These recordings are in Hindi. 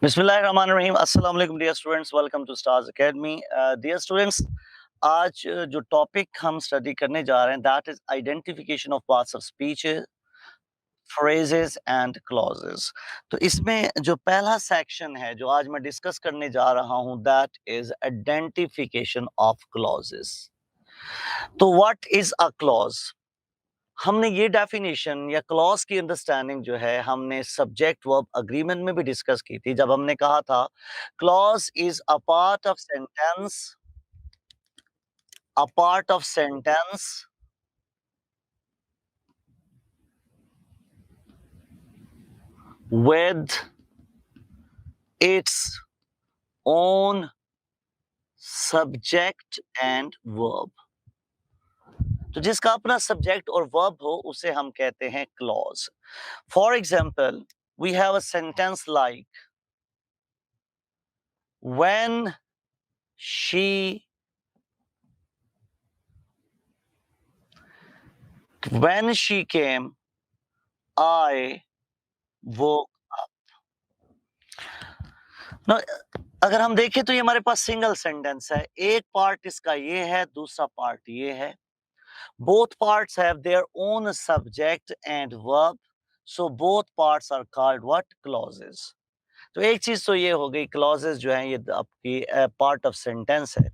बिस्मिल्लाहिर्रहमानिर्रहीम अस्सलाम वालेकुम dear students, welcome to Stars Academy. Dear students, आज जो टॉपिक हम स्टडी करने जा रहे हैं that is identification of parts of speech, phrases and clauses. तो इसमें जो पहला सेक्शन है जो आज मैं डिस्कस करने जा रहा हूं that is identification of clauses. तो व्हाट इज अ क्लॉज? हमने ये डेफिनेशन या क्लॉज की अंडरस्टैंडिंग जो है हमने सब्जेक्ट वर्ब अग्रीमेंट में भी डिस्कस की थी, जब हमने कहा था clause is a part of sentence with its own subject and verb। तो जिसका अपना सब्जेक्ट और वर्ब हो उसे हम कहते हैं clause. For example, we have a sentence like when she came, I woke up। Now, अगर हम देखें तो ये हमारे पास सिंगल सेंटेंस है। एक पार्ट इसका ये है, दूसरा पार्ट ये है। Both parts have their own subject and verb, so both parts are called what? Clauses। तो एक चीज तो ये हो गई, क्लॉजेस जो हैं ये आपकी पार्ट ऑफ सेंटेंस है।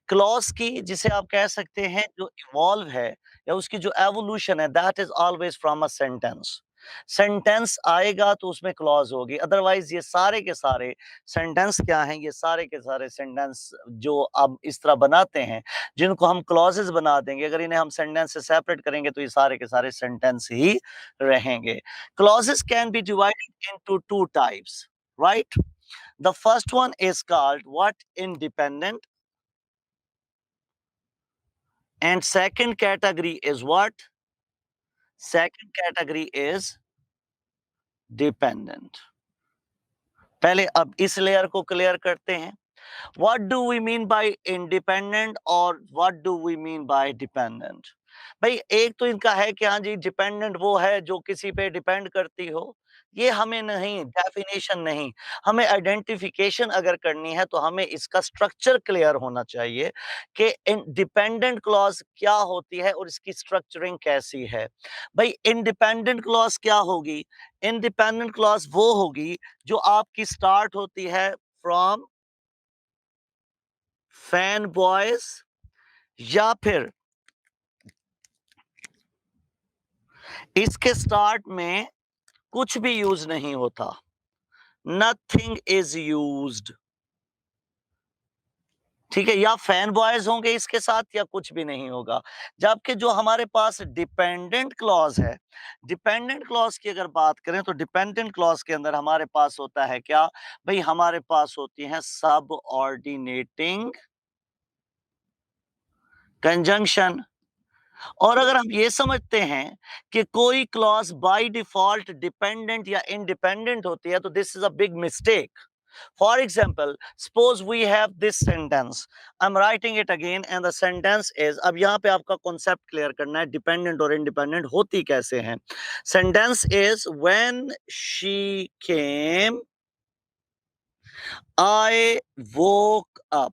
क्लॉज की जिसे आप कह सकते हैं जो इवॉल्व है या उसकी जो एवोल्यूशन है that is always from a sentence. Sentence आएगा तो उसमें क्लॉज होगी, अदरवाइज ये सारे के सारे सेंटेंस क्या हैं, ये सारे के सारे सेंटेंस जो अब इस तरह बनाते हैं जिनको हम क्लॉजेस बना देंगे, अगर इन्हें हम सेंटेंस से सेपरेट करेंगे तो ये सारे के सारे सेंटेंस ही रहेंगे। Clauses can be divided into two types, right? The first one is called what? Independent, and second category is what? Second category is dependent। पहले अब इस लेयर को क्लियर करते हैं। What do we mean by independent और what do we mean by dependent? भाई एक तो इनका है कि हाँ जी डिपेंडेंट वो है जो किसी पे डिपेंड करती हो, ये हमें नहीं, डेफिनेशन नहीं, हमें आइडेंटिफिकेशन अगर करनी है तो हमें इसका स्ट्रक्चर क्लियर होना चाहिए कि डिपेंडेंट क्लॉज क्या होती है और इसकी स्ट्रक्चरिंग कैसी है। भाई इंडिपेंडेंट क्लॉज क्या होगी? इंडिपेंडेंट क्लॉज वो होगी जो आपकी स्टार्ट होती है फ्रॉम फैन बॉयज, या फिर इसके स्टार्ट में कुछ भी यूज नहीं होता, नथिंग इज यूज्ड। ठीक है, या फैन बॉयज होंगे इसके साथ या कुछ भी नहीं होगा। जबकि जो हमारे पास डिपेंडेंट क्लॉज है, डिपेंडेंट क्लॉज की अगर बात करें तो डिपेंडेंट क्लॉज के अंदर हमारे पास होता है क्या? भाई हमारे पास होती है सब ऑर्डिनेटिंग कंजंक्शन। और अगर हम ये समझते हैं कि कोई क्लॉज बाय डिफॉल्ट डिपेंडेंट या इंडिपेंडेंट होती है तो this is a big mistake. For example, suppose we have this sentence, I am writing it again and the sentence is, अब यहाँ पे आपका कॉन्सेप्ट क्लियर करना है डिपेंडेंट और इंडिपेंडेंट होती कैसे हैं। Sentence is when she came, I woke up.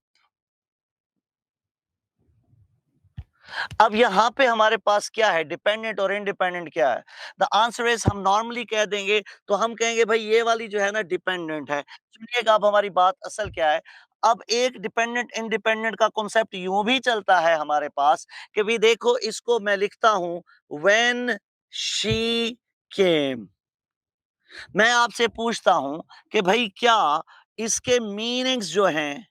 अब यहाँ पे हमारे पास क्या है, डिपेंडेंट और इंडिपेंडेंट क्या है? द आंसर इज, हम नॉर्मली कह देंगे तो हम कहेंगे भाई ये वाली जो है ना डिपेंडेंट है। सुनिएगा अब हमारी बात असल क्या है। अब एक डिपेंडेंट इंडिपेंडेंट का कॉन्सेप्ट यूं भी चलता है हमारे पास कि भाई देखो इसको मैं लिखता हूं व्हेन शी केम। मैं आपसे पूछता हूं कि भाई क्या इसके मीनिंग्स जो हैं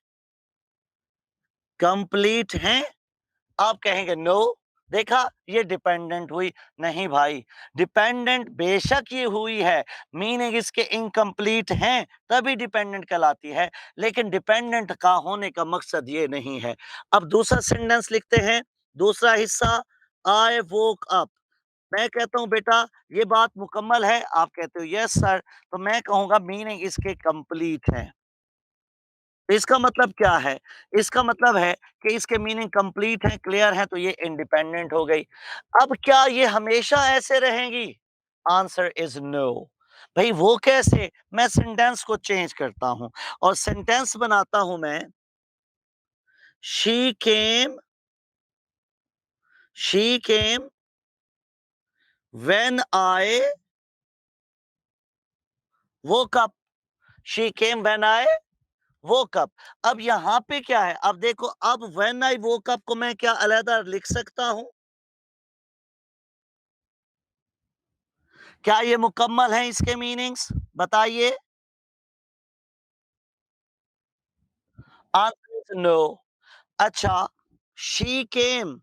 कंप्लीट हैं? आप कहेंगे नो। देखा, ये डिपेंडेंट हुई। नहीं भाई, डिपेंडेंट बेशक ये हुई है, मीनिंग इसके इनकम्प्लीट हैं तभी डिपेंडेंट कहलाती है, लेकिन डिपेंडेंट का होने का मकसद ये नहीं है। अब दूसरा सेंटेंस लिखते हैं, दूसरा हिस्सा, आई वोक अप। मैं कहता हूं बेटा ये बात मुकम्मल है, आप कहते हो यस सर, तो मैं कहूंगा मीनिंग इसके कंप्लीट है। इसका मतलब क्या है? इसका मतलब है कि इसके मीनिंग कंप्लीट है, क्लियर है, तो ये इंडिपेंडेंट हो गई। अब क्या ये हमेशा ऐसे रहेंगी? Answer is no. भाई वो कैसे? मैं सेंटेंस को चेंज करता हूं और सेंटेंस बनाता हूं मैं, she came, she came when I woke up, she came when I woke up. अब यहां पे क्या है? अब देखो, अब व्हेन आई वोक अप को मैं क्या अलग लिख सकता हूं? क्या ये मुकम्मल है इसके मीनिंग्स? बताइए। Answer is no. अच्छा, शी केम,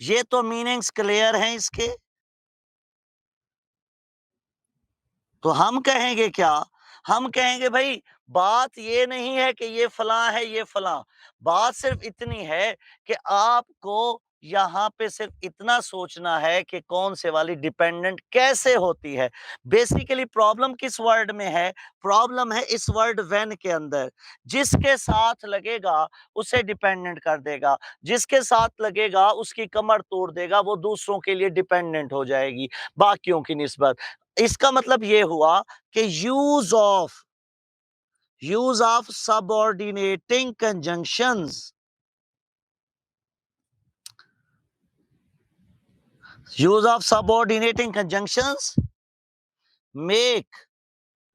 ये तो मीनिंग्स क्लियर हैं इसके। तो हम कहेंगे क्या? हम कहेंगे भाई, बात ये नहीं है कि ये फलां है, ये फलां। बात सिर्फ इतनी है कि आपको यहां पे सिर्फ इतना सोचना है कि कौन से वाली डिपेंडेंट कैसे होती है। बेसिकली प्रॉब्लम किस वर्ड में है? प्रॉब्लम है इस वर्ड व्हेन के अंदर। जिसके साथ लगेगा उसे डिपेंडेंट कर देगा, जिसके साथ लगेगा उसकी कमर तोड़ देगा, वो दूसरों के लिए डिपेंडेंट हो जाएगी बाकियों की निस्बत। इसका मतलब ये हुआ कि use of subordinating conjunctions, use of subordinating conjunctions make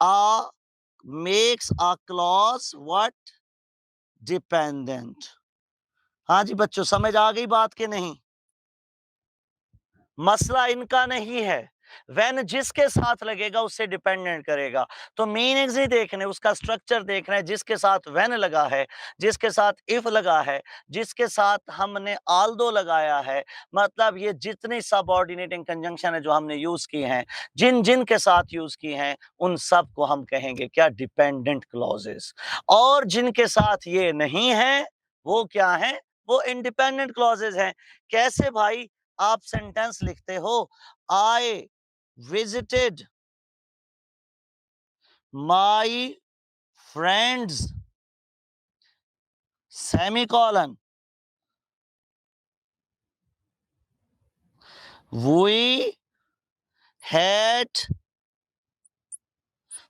a makes a clause what? Dependent. हाँ जी बच्चों, समझ आ गई बात के नहीं? मसला इनका नहीं है, व्हेन जिसके साथ लगेगा उससे डिपेंडेंट करेगा। तो मीनिंग्स ही देखने, उसका स्ट्रक्चर देखना है। जिसके साथ व्हेन लगा है, जिसके साथ इफ लगा है, जिसके साथ हमने आल्दो लगाया है, मतलब ये जितनी सबऑर्डिनेटिंग कंजंक्शन है जो हमने यूज की हैं, जिन जिन के साथ यूज की हैं, उन सब को हम कहेंगे क्या? Dependent clauses. और जिनके साथ ये नहीं है, वो क्या है? वो इंडिपेंडेंट क्लॉजेस हैं। कैसे भाई? आप सेंटेंस लिखते हो, I visited my friends semicolon, we had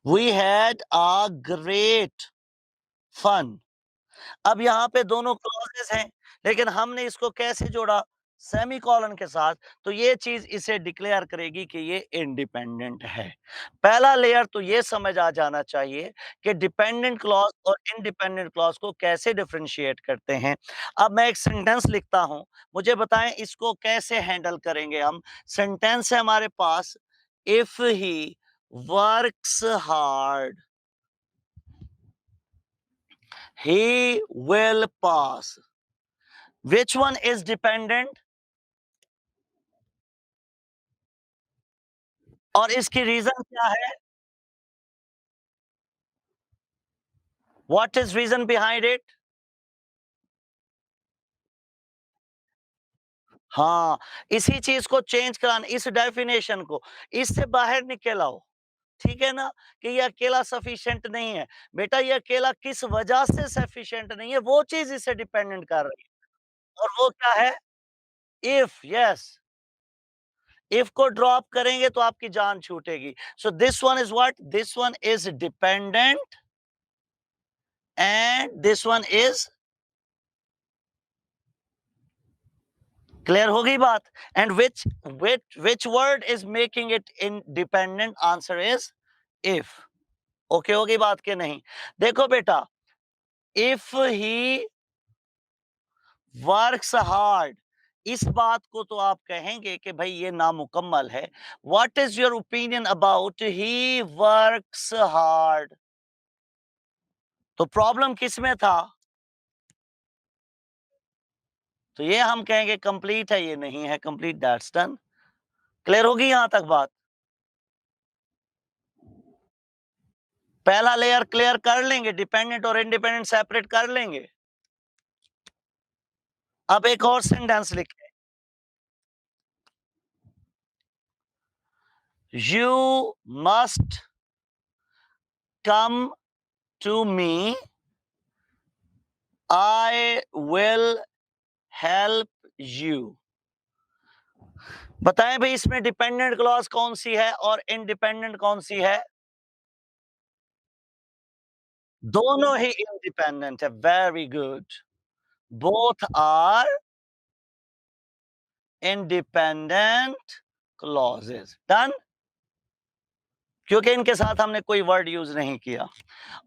we had a great fun. अब यहाँ पे दोनों क्लॉजेस हैं, लेकिन हमने इसको कैसे जोड़ा? सेमीकोलन के साथ। तो ये चीज इसे डिक्लेयर करेगी कि ये इंडिपेंडेंट है। पहला लेयर तो ये समझ आ जाना चाहिए कि डिपेंडेंट क्लॉज और इंडिपेंडेंट क्लॉज को कैसे डिफरेंशिएट करते हैं। अब मैं एक सेंटेंस लिखता हूं, मुझे बताएं इसको कैसे हैंडल करेंगे हम। सेंटेंस है हमारे पास, if he works hard he will pass. Which one is dependent? और इसकी रीजन क्या है? What is reason behind it? हाँ, इसी चीज को चेंज कराना, इस डेफिनेशन को, इससे बाहर निकल आओ। ठीक है ना? कि ये अकेला सफिशिएंट नहीं है। बेटा ये अकेला किस वजह से सफिशिएंट नहीं है, वो चीज इसे डिपेंडेंट कर रही है। और वो क्या है? If, yes. इफ को ड्रॉप करेंगे तो आपकी जान छूटेगी। So this one is what? This one is dependent and this one is clear हो गई बात। and which word is making it independent? answer is if। Okay हो गई बात के नहीं? देखो बेटा, if he works hard, इस बात को तो आप कहेंगे कि भाई ये नामुकम्मल है। what is your opinion about he works hard? तो प्रॉब्लम किस में था? तो ये हम कहेंगे कंप्लीट है, ये नहीं है कंप्लीट। That's done. क्लियर होगी यहां तक बात? पहला लेयर क्लियर कर लेंगे, डिपेंडेंट और इंडिपेंडेंट सेपरेट कर लेंगे। अब एक और सेंटेंस लिखें, you must come to me, I will help you. बताएं भाई, इसमें डिपेंडेंट क्लॉज कौन सी है और इंडिपेंडेंट कौन सी है? दोनों ही इंडिपेंडेंट है। Very good. Both are independent clauses. Done. क्योंकि इनके साथ हमने कोई वर्ड यूज नहीं किया।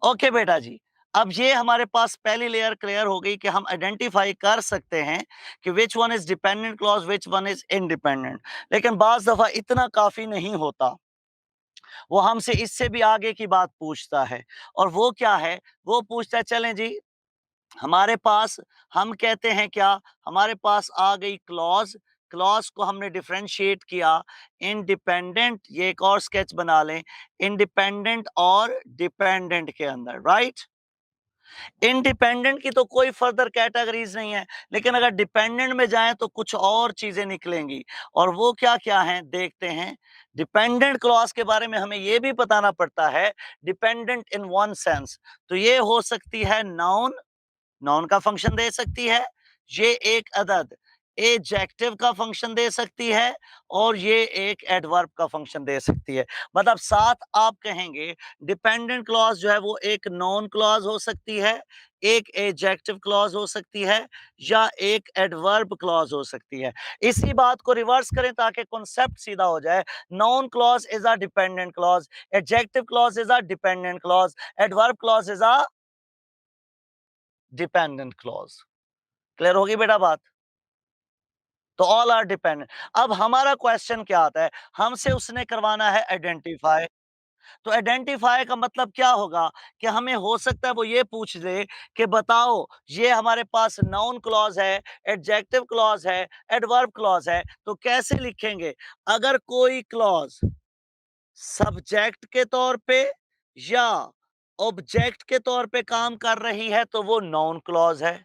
ओके बेटा जी, अब ये हमारे पास पहली लेयर क्लियर हो गई कि हम आइडेंटिफाई कर सकते हैं कि which one is dependent clause, which one is independent. लेकिन बाज दफा इतना काफी नहीं होता, वो हमसे इससे भी आगे की बात पूछता है। और वो क्या है? वो पूछता है, चलें जी, हमारे पास, हम कहते हैं क्या, हमारे पास आ गई क्लॉज। क्लॉज को हमने डिफरेंशिएट किया इंडिपेंडेंट, ये एक और स्केच बना लें, इंडिपेंडेंट और डिपेंडेंट के अंदर, राइट। इंडिपेंडेंट की तो कोई फर्दर कैटेगरीज नहीं है, लेकिन अगर डिपेंडेंट में जाएं तो कुछ और चीजें निकलेंगी। और वो क्या क्या हैं देखते हैं। डिपेंडेंट क्लॉज के बारे में हमें यह भी बताना पड़ता है, डिपेंडेंट इन वन सेंस। तो ये हो सकती है नाउन, नाउन का फंक्शन दे सकती है, ये एक अदद एडजेक्टिव का फंक्शन दे सकती है, और ये एक एडवर्ब का फंक्शन दे सकती है। मतलब साथ आप कहेंगे डिपेंडेंट क्लॉज जो है वो एक नॉन क्लॉज हो सकती है, एक एडजेक्टिव क्लॉज हो सकती है, या एक एडवर्ब क्लॉज हो सकती है। इसी बात को रिवर्स करें ताकि कॉन्सेप्ट सीधा हो जाए। Noun clause is a dependent clause, adjective clause is a dependent clause, adverb clause is a dependent clause. Clear होगी बेटा बात? तो ऑल आर डिपेंडेंट। अब हमारा क्वेश्चन क्या आता है, हमसे उसने करवाना है आइडेंटिफाई। तो आइडेंटिफाई का मतलब क्या होगा कि हमें हो सकता है वो ये पूछ ले कि बताओ ये हमारे पास नाउन क्लॉज है, एडजेक्टिव क्लॉज है, एडवर्ब क्लॉज है, तो कैसे लिखेंगे? अगर कोई क्लॉज सब्जेक्ट के तौर पे या ऑब्जेक्ट के तौर पे काम कर रही है तो वो नाउन क्लॉज है।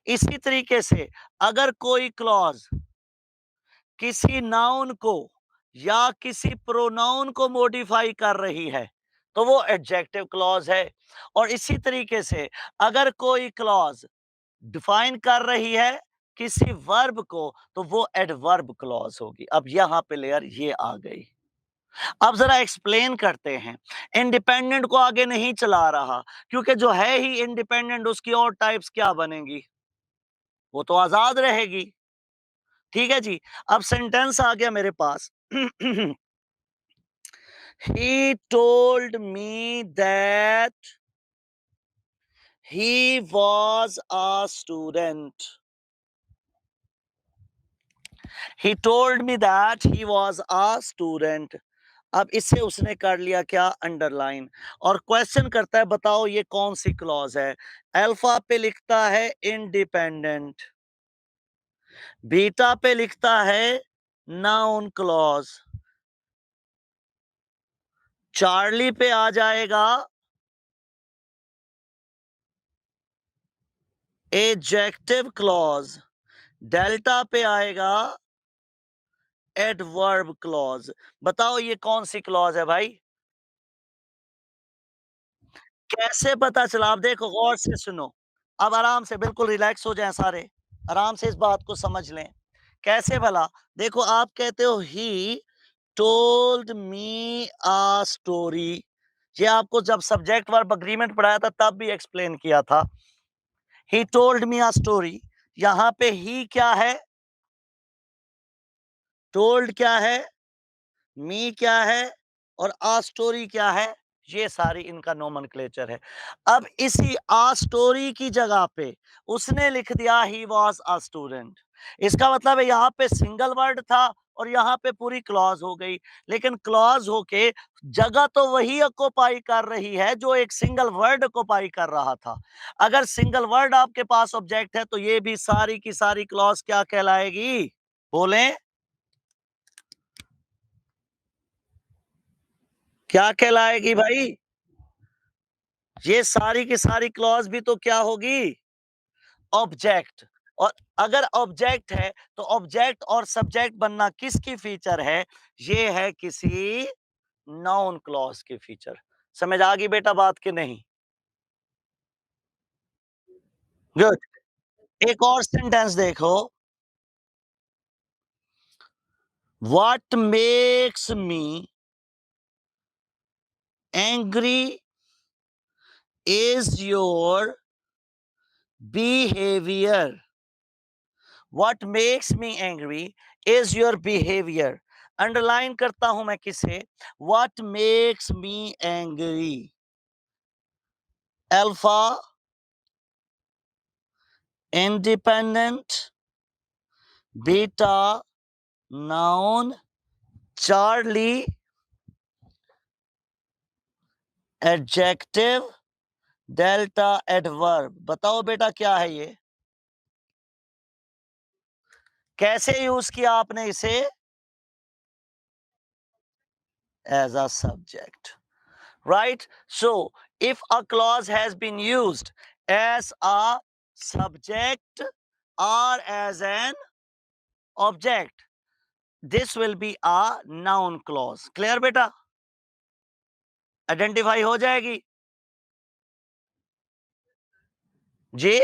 इसी तरीके से अगर कोई क्लॉज किसी नाउन को या किसी प्रोनाउन को मॉडिफाई कर रही है तो वो एडजेक्टिव क्लॉज है। और इसी तरीके से अगर कोई क्लॉज डिफाइन कर रही है किसी वर्ब को तो वो एडवर्ब क्लॉज होगी। अब यहां पे लेयर ये आ गई। अब जरा एक्सप्लेन करते हैं। इंडिपेंडेंट को आगे नहीं चला रहा, क्योंकि जो है ही इंडिपेंडेंट उसकी और टाइप्स क्या बनेंगी, वो तो आजाद रहेगी। ठीक है जी। अब सेंटेंस आ गया मेरे पास। He told me that he was a student. He told me that he was a student. अब इसे उसने कर लिया क्या, अंडरलाइन। और क्वेश्चन करता है बताओ ये कौन सी क्लॉज है। अल्फा पे लिखता है इंडिपेंडेंट, बीटा पे लिखता है नाउन क्लॉज, चार्ली पे आ जाएगा एडजेक्टिव क्लॉज, डेल्टा पे आएगा एडवर्ब क्लॉज। बताओ ये कौन सी क्लॉज है भाई? कैसे पता चला? आप देखो गौर से सुनो। अब आराम से बिल्कुल रिलैक्स हो जाएं सारे, आराम से इस बात को समझ लें। कैसे भला? देखो आप कहते हो he told me a story, ये आपको जब सब्जेक्ट वर्ब अग्रीमेंट पढ़ाया था तब भी एक्सप्लेन किया था। He told me a story, यहां पे ही क्या है, टोल्ड क्या है, मी क्या है, और आ स्टोरी क्या है, ये सारी इनका नोमेनक्लेचर है। अब इसी आ स्टोरी की जगह पे उसने लिख दिया ही वॉज अ स्टूडेंट। इसका मतलब है यहाँ पे सिंगल वर्ड था और यहाँ पे पूरी क्लॉज हो गई। लेकिन क्लॉज होके जगह तो वही ऑक्युपाई कर रही है जो एक सिंगल वर्ड ऑक्युपाई कर रहा था। अगर सिंगल वर्ड आपके पास ऑब्जेक्ट है तो ये भी सारी की सारी क्लॉज क्या कहलाएगी? बोलें, क्या कहलाएगी भाई? ये सारी की सारी क्लॉज भी तो क्या होगी? ऑब्जेक्ट। और अगर ऑब्जेक्ट है तो ऑब्जेक्ट और सब्जेक्ट बनना किसकी फीचर है? ये है किसी नाउन क्लॉज की फीचर। समझ आ गई बेटा बात कि नहीं? गुड। एक और सेंटेंस देखो। What makes me angry is your behavior. What makes me angry is your behavior. Underline करता हूं मैं किसे? What makes me angry? Alpha, independent, beta, noun, Charlie, adjective, delta, adverb. बताओ बेटा क्या है ये? कैसे यूज किया आपने इसे? As a subject, right? So if a clause has been used as a subject or as an object, this will be a noun clause. Clear beta? Identify हो जाएगी जी?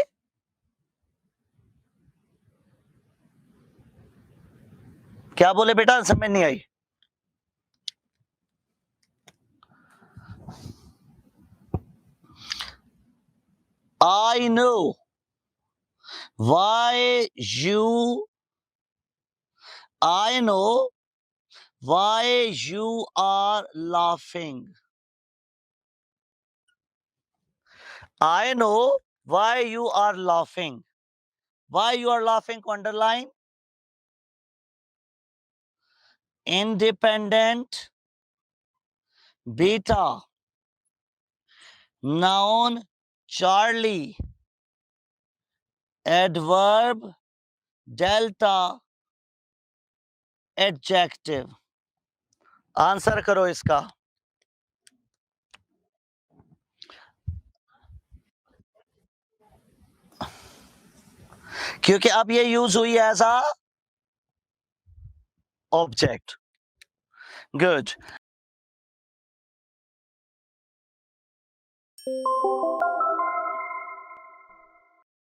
क्या बोले बेटा? समझ नहीं आई। I know why you I know why you are laughing. I know why you are laughing. Why you are laughing को underline. Independent, beta, noun, Charlie, adverb, delta, adjective. Answer करो इसका। क्योंकि अब ये यूज हुई एज अ ऑब्जेक्ट। गुड।